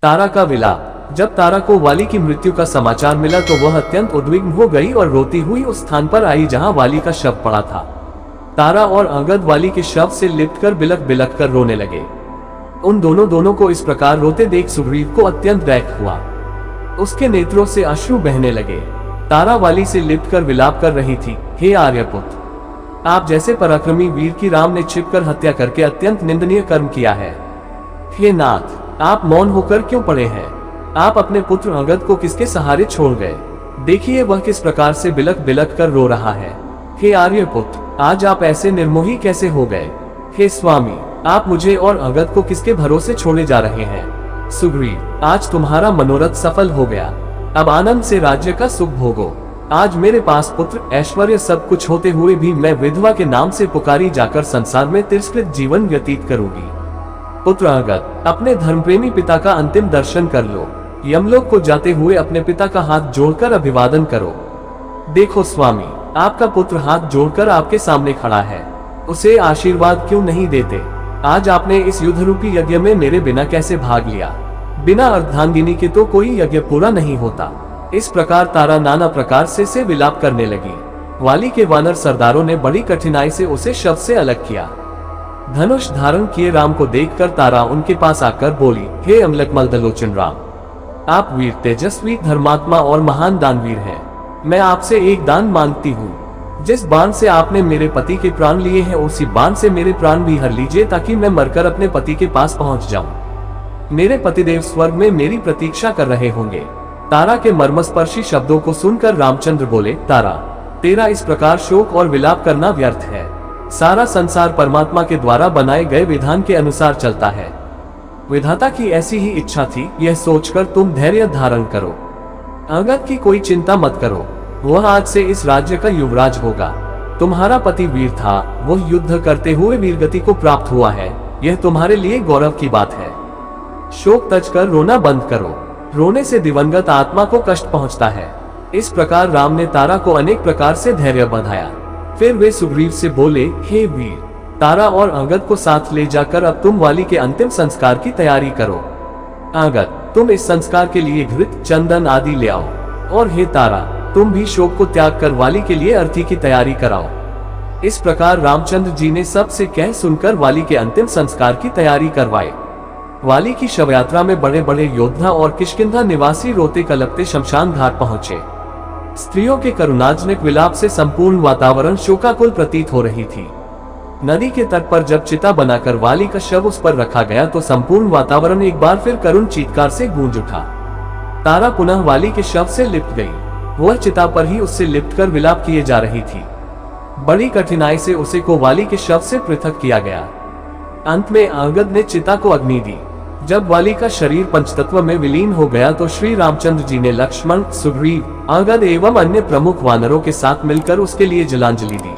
तारा का विलाप। जब तारा को वाली की मृत्यु का समाचार मिला तो वह अत्यंत उद्विग्न हो गई और रोती हुई उस स्थान पर आई जहां वाली का शव पड़ा था। तारा और अंगद वाली के शव से लिपटकर बिलख बिलख कर रोने लगे। उन दोनों को इस प्रकार रोते देख सुग्रीव को अत्यंत दैख हुआ। उसके नेत्रों से अश्रु बहने लगे। तारा वाली से लिपटकर विलाप कर रही थी, हे आर्यपुत्र, आप जैसे पराक्रमी वीर की राम ने छिपकर हत्या करके अत्यंत निंदनीय कर्म किया है। हे नाथ, आप मौन होकर क्यों पड़े हैं? आप अपने पुत्र अंगद को किसके सहारे छोड़ गए? देखिए वह किस प्रकार से बिलख बिलख कर रो रहा है। हे आर्यपुत्र, आज आप ऐसे निर्मोही कैसे हो गए? हे स्वामी, आप मुझे और अंगद को किसके भरोसे छोड़े जा रहे हैं? सुग्रीव, आज तुम्हारा मनोरथ सफल हो गया। अब आनंद से राज्य का सुख भोगो। आज मेरे पास पुत्र ऐश्वर्य सब कुछ होते हुए भी मैं विधवा के नाम से पुकारी जाकर संसार में तिरस्कृत जीवन व्यतीत करूंगी। पुत्र अंगद, अपने धर्मप्रेमी पिता का अंतिम दर्शन कर लो। यमलोक को जाते हुए अपने पिता का हाथ जोड़कर अभिवादन करो। देखो स्वामी, आपका पुत्र हाथ जोड़कर आपके सामने खड़ा है, उसे आशीर्वाद क्यों नहीं देते? आज आपने इस युद्ध रूपी यज्ञ में मेरे बिना कैसे भाग लिया? बिना अर्धांगिनी के तो कोई यज्ञ पूरा नहीं होता। इस प्रकार तारा नाना प्रकार से विलाप करने लगी। वाली के वानर सरदारों ने बड़ी कठिनाई से उसे शव से अलग किया। धनुष धारण किए राम को देखकर तारा उनके पास आकर बोली, हे अमलक मलदलोचन राम, आप वीर तेजस्वी धर्मात्मा और महान दानवीर हैं। मैं आपसे एक दान मांगती हूँ। जिस बाण से आपने मेरे पति के प्राण लिए हैं उसी बाण से मेरे प्राण भी हर लीजिए, ताकि मैं मरकर अपने पति के पास पहुँच जाऊँ। मेरे पतिदेव स्वर्ग में मेरी प्रतीक्षा कर रहे होंगे। तारा के मर्मस्पर्शी शब्दों को सुनकर रामचंद्र बोले, तारा, तेरा इस प्रकार शोक और विलाप करना व्यर्थ है। सारा संसार परमात्मा के द्वारा बनाए गए विधान के अनुसार चलता है। विधाता की ऐसी ही इच्छा थी, यह सोचकर तुम धैर्य धारण करो। अंगद की कोई चिंता मत करो, वह आज से इस राज्य का युवराज होगा। तुम्हारा पति वीर था, वह युद्ध करते हुए वीरगति को प्राप्त हुआ है, यह तुम्हारे लिए गौरव की बात है। शोक तज कर रोना बंद करो, रोने से दिवंगत आत्मा को कष्ट पहुंचता है। इस प्रकार राम ने तारा को अनेक प्रकार से धैर्य बंधाया। फिर वे सुग्रीव से बोले, हे वीर, तारा और अंगद को साथ ले जाकर अब तुम वाली के अंतिम संस्कार की तैयारी करो। अंगद, तुम इस संस्कार के लिए घृत, चंदन आदि ले आओ, और हे तारा, तुम भी शोक को त्याग कर वाली के लिए अर्थी की तैयारी कराओ। इस प्रकार रामचंद्र जी ने सबसे कह सुनकर वाली के अंतिम संस्कार की तैयारी करवाई। वाली की शव यात्रा में बड़े बड़े योद्धा और किष्किंधा निवासी रोते कलपते शमशान घाट पहुंचे। स्त्रियों के करुणाजनक विलाप से संपूर्ण वातावरण शोकाकुल प्रतीत हो रही थी। नदी के तट पर जब चिता बनाकर वाली का शव उस पर रखा गया तो संपूर्ण वातावरण एक बार फिर करुण चीत्कार से गूंज उठा। तारा पुनः वाली के शव से लिपट गई। वह चिता पर ही उससे लिपटकर विलाप किए जा रही थी। बड़ी कठिनाई से उसे को वाली के शव से पृथक किया गया। अंत में अंगद ने चिता को अग्नि दी। जब वाली का शरीर पंचतत्व में विलीन हो गया तो श्री रामचंद्र जी ने लक्ष्मण, सुग्रीव, अंगद एवं अन्य प्रमुख वानरों के साथ मिलकर उसके लिए जलांजलि दी।